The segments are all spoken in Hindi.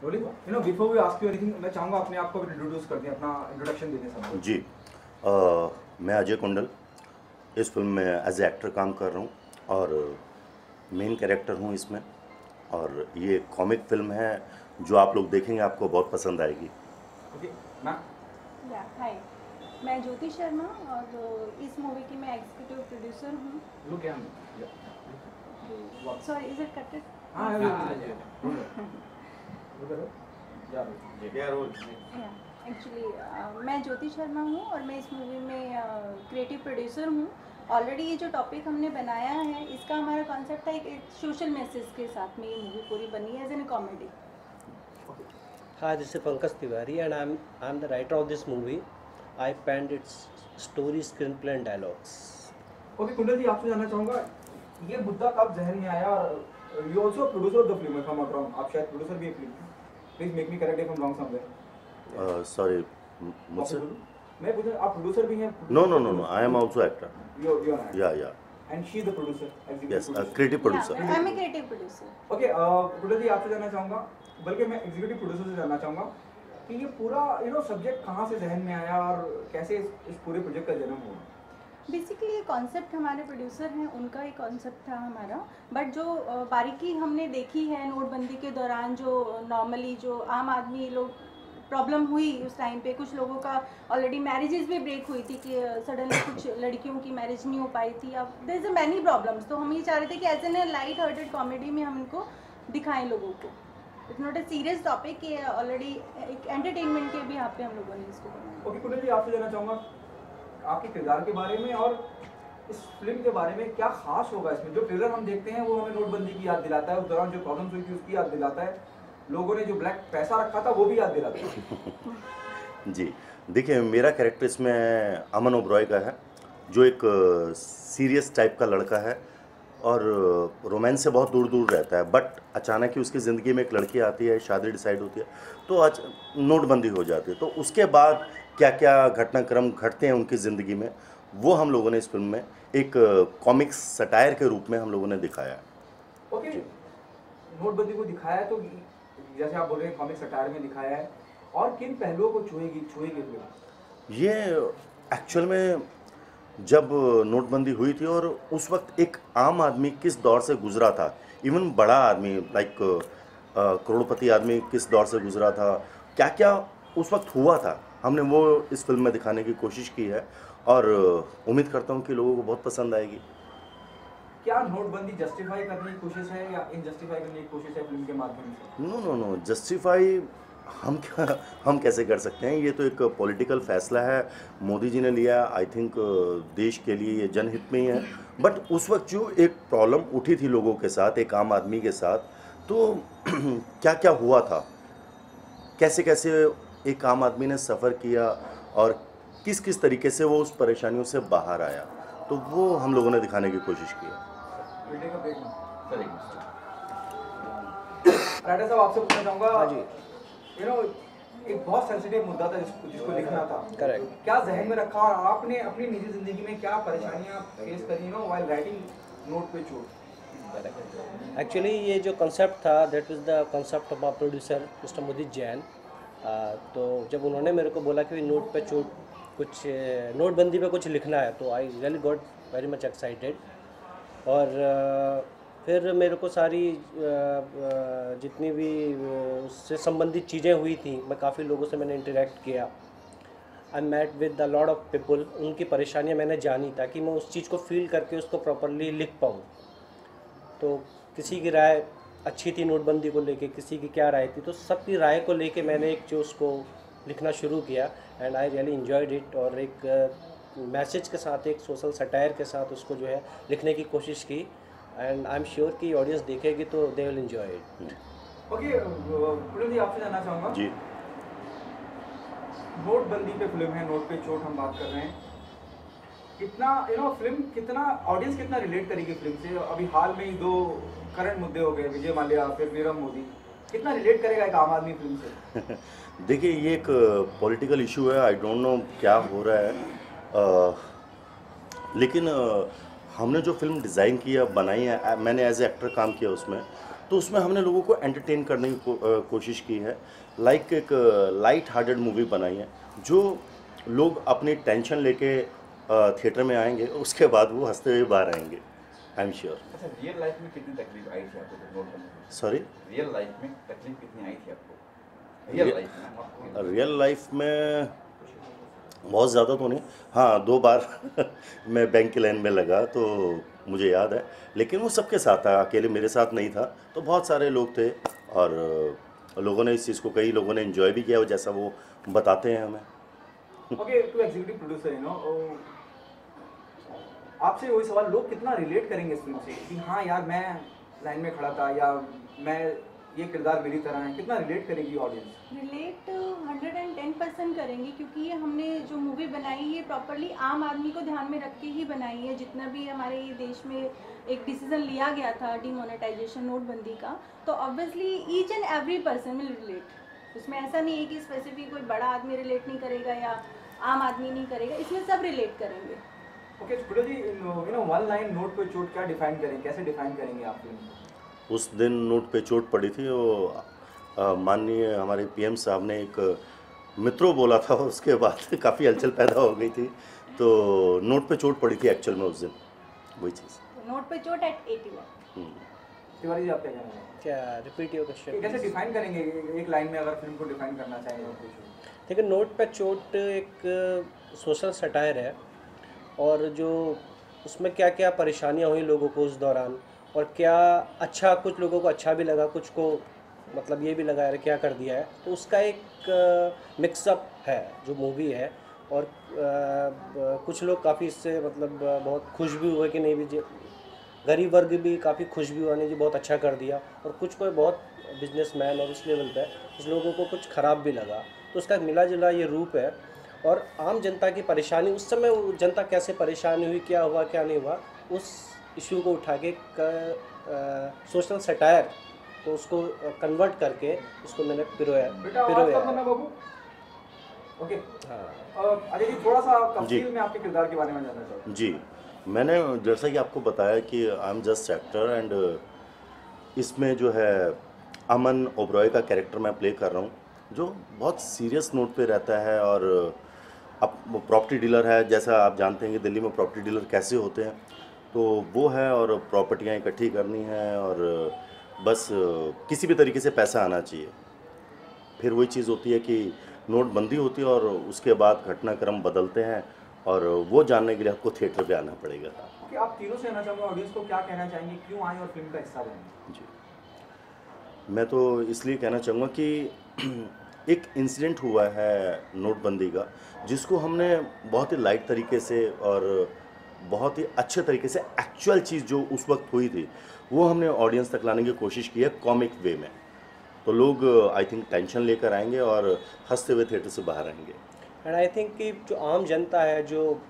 Rolling, before we ask you anything, मैं चाहूँगा अपने आप को इंट्रोड्यूस कर दें, अपना इंट्रोडक्शन दे दें सबको। जी, मैं अजय कुंडल इस फिल्म में एज ए एक्टर काम कर रहा हूँ और मेन कैरेक्टर हूँ इसमें। और ये कॉमिक फिल्म है जो आप लोग देखेंगे, आपको बहुत पसंद आएगी। Okay ma'am. हाय, मैं ज्योति शर्मा और इस मूवी की मैं एग्जीक्यूटिव प्रोड्यूसर हूँ। Look at sorry, is it cutted? हाँ एक्चुअली मैं ज्योति शर्मा हूँ और मैं इस मूवी में क्रिएटिव प्रोड्यूसर हूँ। ऑलरेडी ये जो टॉपिक हमने बनाया है, इसका हमारा कॉन्सेप्ट था एक सोशल मैसेज के साथ में ये मूवी पूरी बनी है as an comedy. Hi, this is Pankaj Tiwari and I'm the writer of this movie. I penned its story, screenplay and dialogues. Okay Kundal ji, आपसे जानना चाहूँगा ये मुद्दा कब जहन में आया? You also producer of the film, if I am not wrong, आप शायद प्रोड्यूसर भी हैं फिल्म के। Please make me correct if I am wrong somewhere. Sorry, मुझसे मैं पूछा, आप प्रोड्यूसर भी हैं? No, I am also actor. You are yeah and she is the producer, yes, creative producer. I am a creative producer. Okay Kundal ji, आपसे जानना चाहूँगा, बल्कि मैं एग्जीक्यूटिव प्रोड्यूसर से जानना चाहूँगा कि ये पूरा सब्जेक्ट कहाँ से जहन में आया और कैसे इस पूरे प्रोजेक्ट का जन्म हुआ? बेसिकली ये कॉन्सेप्ट हमारे प्रोड्यूसर हैं, उनका एक कॉन्सेप्ट था हमारा, बट जो बारीकी हमने देखी है नोटबंदी के दौरान, जो नॉर्मली जो आम आदमी लोग प्रॉब्लम हुई उस टाइम पे, कुछ लोगों का ऑलरेडी मैरिजेस भी ब्रेक हुई थी कि सडनली कुछ लड़कियों की मैरिज नहीं हो पाई थी। अब देयर इज मैनी प्रॉब्लम्स, तो हम ये चाह रहे थे कि as an light hearted comedy में हम इनको दिखाएं लोगों को। It's not a serious topic, कि ऑलरेडी एक एंटरटेनमेंट के भी यहाँ पे हम लोगों ने इसको बनाया। ओके कुंडल जी, आपसे जानना चाहूँगा आपके किरदार के बारे में और इस फिल्म के बारे में। क्या खास होगा इसमें? जो ट्रेलर हम देखते हैं वो हमें नोटबंदी की याद दिलाता है, उस दौरान जो प्रॉब्लम्स हुई थी उसकी याद दिलाता है, लोगों ने जो ब्लैक पैसा रखा था वो भी याद दिलाता है। जी, देखिए, मेरा कैरेक्टर इसमें अमन ओबरॉय का है, जो एक सीरियस टाइप का लड़का है और रोमांस से बहुत दूर दूर रहता है। बट अचानक ही उसकी ज़िंदगी में एक लड़की आती है, शादी डिसाइड होती है, तो आज नोटबंदी हो जाती है। तो उसके बाद क्या क्या घटनाक्रम घटते हैं उनकी ज़िंदगी में, वो हम लोगों ने इस फिल्म में एक कॉमिक्स सटायर के रूप में हम लोगों ने दिखाया है। ओके, नोटबंदी को दिखाया है, तो जैसे आप बोल रहे हैं कॉमिक सटायर में दिखाया है, और किन पहलुओं को छुएगी फिल्म? ये एक्चुअल में जब नोटबंदी हुई थी और उस वक्त एक आम आदमी किस दौर से गुजरा था, इवन बड़ा आदमी लाइक करोड़पति आदमी किस दौर से गुजरा था, क्या क्या उस वक्त हुआ था, हमने वो इस फिल्म में दिखाने की कोशिश की है और उम्मीद करता हूँ कि लोगों को बहुत पसंद आएगी। क्या नोटबंदी जस्टिफाई करने की कोशिश है या इनजस्टिफाई करने की कोशिश है फिल्म के माध्यम से? नो, जस्टिफाई हम कैसे कर सकते हैं? ये तो एक पॉलिटिकल फैसला है, मोदी जी ने लिया। आई थिंक देश के लिए ये जनहित में ही है। बट उस वक्त जो एक प्रॉब्लम उठी थी लोगों के साथ, एक आम आदमी के साथ, तो क्या क्या हुआ था, कैसे कैसे एक आम आदमी ने सफ़र किया और किस किस तरीके से वो उस परेशानियों से बाहर आया, तो वो हम लोगों ने दिखाने की कोशिश की है। राइटर साहब, आपसे पूछना चाहूँगा, हाँ जी, एक बहुत सेंसिटिव मुद्दा था जिसको लिखना था। करेक्ट। क्या जहन में रखा और आपने अपनी निजी जिंदगी में क्या परेशानियां फेस करी व्हाइल राइटिंग नोट पे चोट? एक्चुअली ये जो कंसेप्ट था, that is the concept of producer mister Modi Jain. तो जब उन्होंने मेरे को बोला कि नोट पे चोट, कुछ नोटबंदी पे कुछ लिखना है, तो I really got very much excited. और फिर मेरे को सारी जितनी भी उससे संबंधित चीज़ें हुई थी, मैं काफ़ी लोगों से मैंने इंटरेक्ट किया। I met with the lot of people, उनकी परेशानियां मैंने जानी ताकि मैं उस चीज़ को फील करके उसको प्रॉपरली लिख पाऊँ। तो किसी की राय अच्छी थी नोटबंदी को लेके, किसी की क्या राय थी, तो सबकी राय को लेके मैंने एक जो उसको लिखना शुरू किया and I really enjoyed it. और एक मैसेज के साथ, एक सोशल सटायर के साथ उसको जो है लिखने की कोशिश की एंड आई एम श्योर कि ऑडियंस देखेगी तो they will enjoy it. Okay Kundal ji, आपसे जानना चाहूँगा जी, नोटबंदी पे फिल्म है, नोट पे चोट हम बात कर रहे हैं, कितना फिल्म कितना ऑडियंस कितना रिलेट करेगी फिल्म से? अभी हाल में ही 2 करंट मुद्दे हो गए, विजय माल्या फिर नीरव मोदी, कितना रिलेट करेगा एक आम आदमी फिल्म से? देखिए, ये एक पॉलिटिकल इशू है, आई डोंट नो क्या हो रहा है, लेकिन हमने जो फिल्म डिज़ाइन की है बनाई है, मैंने एज ए एक्टर काम किया उसमें, तो उसमें हमने लोगों को एंटरटेन करने की कोशिश की है। लाइक एक लाइट हार्टेड मूवी बनाई है जो लोग अपनी टेंशन लेके थिएटर में आएंगे, उसके बाद वो हंसते हुए बाहर आएंगे, आई एम श्योर। अच्छा, रियल लाइफ में कितनी तकलीफ आई थी आपको जब नोटबंदी में? सॉरी, रियल लाइफ में तकलीफ कितनी आई थी आपको? रियल लाइफ में not- रियल लाइफ में बहुत ज़्यादा तो नहीं, हाँ 2 बार मैं बैंक की लाइन में लगा तो मुझे याद है, लेकिन वो सबके साथ था, अकेले मेरे साथ नहीं था। तो बहुत सारे लोग थे और लोगों ने इस चीज़ को, कई लोगों ने एंजॉय भी किया, जैसा वो बताते हैं हमें। ओके, टू एग्जीक्यूटिव प्रोड्यूसर, आपसे वही सवाल, लोग कितना रिलेट करेंगे इस फिल्म से कि हाँ यार मैं लाइन में खड़ा था, या मैं ये किरदार मेरी तरह है, कितना रिलेट करेगी ऑडियंस? रिलेट 110% करेंगे, क्योंकि ये हमने जो मूवी बनाई है प्रॉपरली आम आदमी को ध्यान में रख के ही बनाई है। जितना भी हमारे ये देश में एक डिसीजन लिया गया था डिमोनेटाइजेशन, नोटबंदी का, तो obviously each and every person will relate. उसमें ऐसा नहीं है कि स्पेसिफिक कोई बड़ा आदमी रिलेट नहीं करेगा या आम आदमी नहीं करेगा, इसमें सब रिलेट करेंगे। ओके छुटो जी, वन लाइन नोट पे चोट क्या डिफाइन करेंगे, कैसे डिफाइन करेंगे आप फिल्म को? उस दिन नोट पे चोट पड़ी थी, वो माननीय हमारे पीएम साहब ने एक मित्रों बोला था, उसके बाद काफ़ी हलचल पैदा हो गई थी। तो नोट पे चोट पड़ी थी एक्चुअल में उस दिन, वही चीज़। नोट पे चोट एट 81। तिवारी जी, आप क्या कहना चाहेंगे? क्या रिपीट योर क्वेश्चन? कैसे डिफाइन करेंगे एक लाइन में, अगर फिल्म को डिफाइन करना चाहेंगे नोट पे चोट? देखिए, नोट पे चोट एक सोशल सटायर है, और जो उसमें क्या क्या परेशानियां हुई लोगों को उस दौरान, और क्या अच्छा, कुछ लोगों को अच्छा भी लगा, कुछ को मतलब ये भी लगा यार क्या कर दिया है, तो उसका एक मिक्सअप है जो मूवी है। और कुछ लोग काफ़ी इससे मतलब बहुत खुश भी हुए कि नहीं भी जी, गरीब वर्ग भी काफ़ी खुश भी हुआ, नहीं जी बहुत अच्छा कर दिया, और कुछ कोई बहुत बिजनेसमैन और उस लेवल पे कुछ लोगों को कुछ ख़राब भी लगा। तो उसका मिला जुला ये रूप है। और आम जनता की परेशानी, उस समय वो जनता कैसे परेशानी हुई, क्या हुआ क्या नहीं हुआ, उस इशू को उठा के सोशल सटायर, तो उसको कन्वर्ट करके उसको मैंने पिरोया। बेटा आवाज कम करना बाबू। ओके, हाँ अजय जी, थोड़ा सा जी। तफसील में आपके किरदार के बारे में जानना चाहता हूँ। जी, मैंने जैसा कि आपको बताया कि I am just actor, and इसमें जो है अमन ओबरॉय का कैरेक्टर मैं प्ले कर रहा हूँ, जो बहुत सीरियस नोट पे रहता है। और अब प्रॉपर्टी डीलर है, जैसा आप जानते हैं कि दिल्ली में प्रॉपर्टी डीलर कैसे होते हैं, तो वो है, और प्रॉपर्टियाँ इकट्ठी करनी है, और बस किसी भी तरीके से पैसा आना चाहिए। फिर वही चीज़ होती है कि नोटबंदी होती है, और उसके बाद घटनाक्रम बदलते हैं, और वो जानने के लिए आपको थिएटर पे आना पड़ेगा। ओके, आप तीनों से कहना चाहूँगा, ऑडियंस को क्या कहना चाहेंगे, क्यों आए और फिल्म का हिस्सा बने? जी, मैं तो इसलिए कहना चाहूँगा कि एक इंसिडेंट हुआ है नोटबंदी का, जिसको हमने बहुत ही लाइट तरीके से और बहुत ही अच्छे तरीके से, एक्चुअल चीज़ जो उस वक्त हुई थी वो हमने ऑडियंस तक लाने की कोशिश की है कॉमिक वे में। तो लोग आई थिंक टेंशन लेकर आएंगे और हंसते हुए थिएटर से बाहर आएंगे। एंड आई थिंक कि जो आम जनता है, जो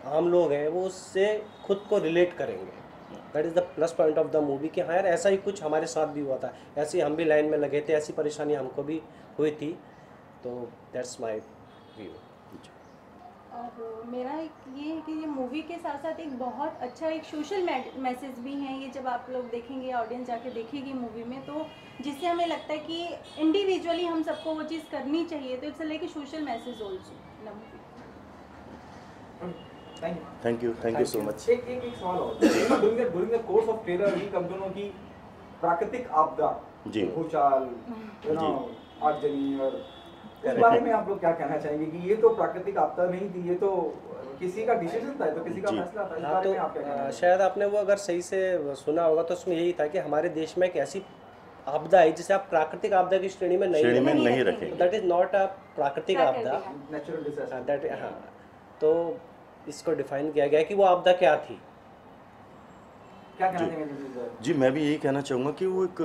आम लोग हैं, वो उससे खुद को रिलेट करेंगे। That is the plus point of the movie कि हाँ यार ऐसा ही कुछ हमारे साथ भी हुआ था, ऐसे ही हम भी लाइन में लगे थे, ऐसी परेशानी हमको भी हुई थी। तो दैट्स माय व्यू। और मेरा एक ये है कि ये मूवी के साथ साथ एक बहुत अच्छा एक सोशल मैसेज भी है ये, जब आप लोग देखेंगे, ऑडियंस जाके देखेगी मूवी में, तो जिससे हमें लगता है कि इंडिविजुअली हम सबको वो चीज़ करनी चाहिए। तो it's like a social message also in the movie. Thank you so much. एक सवाल और, during the course of trailer we come to know कि प्राकृतिक आपदा, जी। भूचाल, आगजनी, और उस बारे में आप लोग क्या कहना चाहेंगे कि ये तो प्राकृतिक आपदा नहीं थी, ये तो किसी का डिसीजन था, तो किसी का जी। फैसला था, इस हाँ, बारे तो में आप क्या कहना चाहेंगे? शायद आपने वो अगर सही से सुना होगा तो उसमें यही था कि हमारे देश में एक ऐसी आपदा है जिसे आप प्राकृतिक आपदा की श्रेणी में श्रेणी में नहीं नहीं रखेंगे। रखेंगे। दैट इज नॉट अ प्राकृतिक आपदा। Natural disaster. दैट हाँ, तो इसको डिफाइन किया गया कि वो आपदा क्या थी। क्या कहना जी। चाहेंगे जी इस बारे में? जी, मैं भी यही कहना चाहूँगा कि वो एक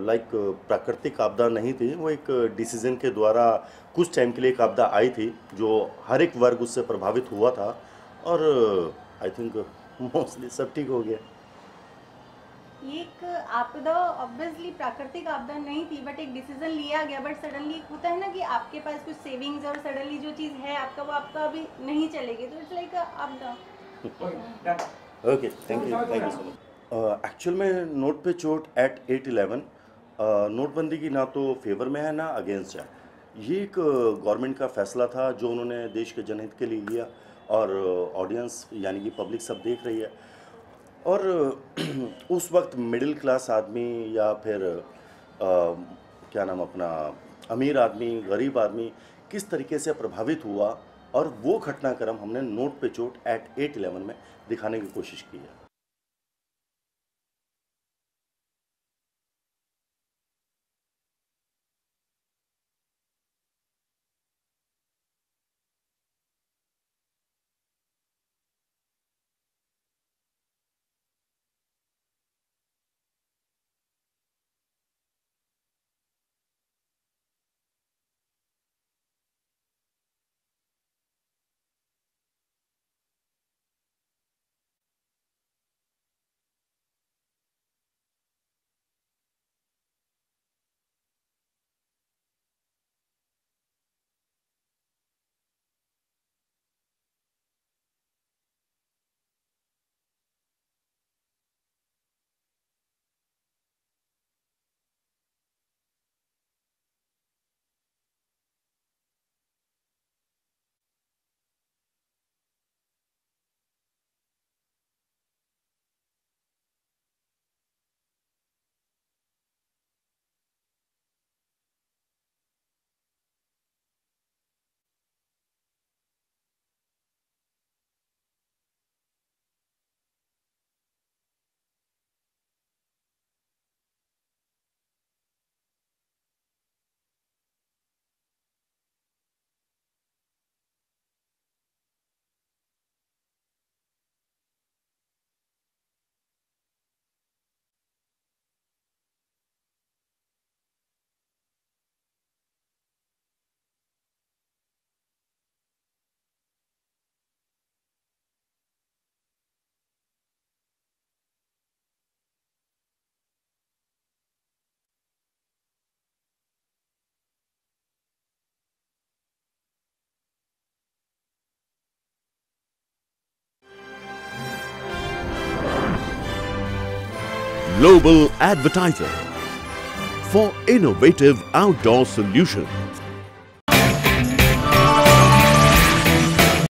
लाइक प्राकृतिक आपदा नहीं थी, वो एक डिसीजन के द्वारा कुछ टाइम के लिए एक आपदा आई थी, जो हर एक वर्ग उससे प्रभावित हुआ था, और आई थिंक मोस्टली सब ठीक हो गया। एक आपदा ऑब्वियसली प्राकृतिक आपदा नहीं थी, बट एक डिसीजन लिया गया। बट सडनली होता है ना कि आपके पास कुछ सेविंग्स और सडनली जो चीज़ है आपका, वो आपका अभी नहीं चलेगी, तो इट्स लाइक आपदा। Okay, done. Okay, thank you so much. Actual में नोट पे चोट एट 8/11 नोटबंदी की ना तो फेवर में है ना अगेंस्ट है। ये एक गवर्नमेंट का फैसला था जो उन्होंने देश के जनहित के लिए लिया, और ऑडियंस यानी कि पब्लिक सब देख रही है। और उस वक्त मिडिल क्लास आदमी या फिर क्या नाम अपना अमीर आदमी, गरीब आदमी किस तरीके से प्रभावित हुआ, और वो घटनाक्रम हमने नोट पे चोट एट 8/11 में दिखाने की कोशिश की है। Global Advertiser for innovative outdoor solutions.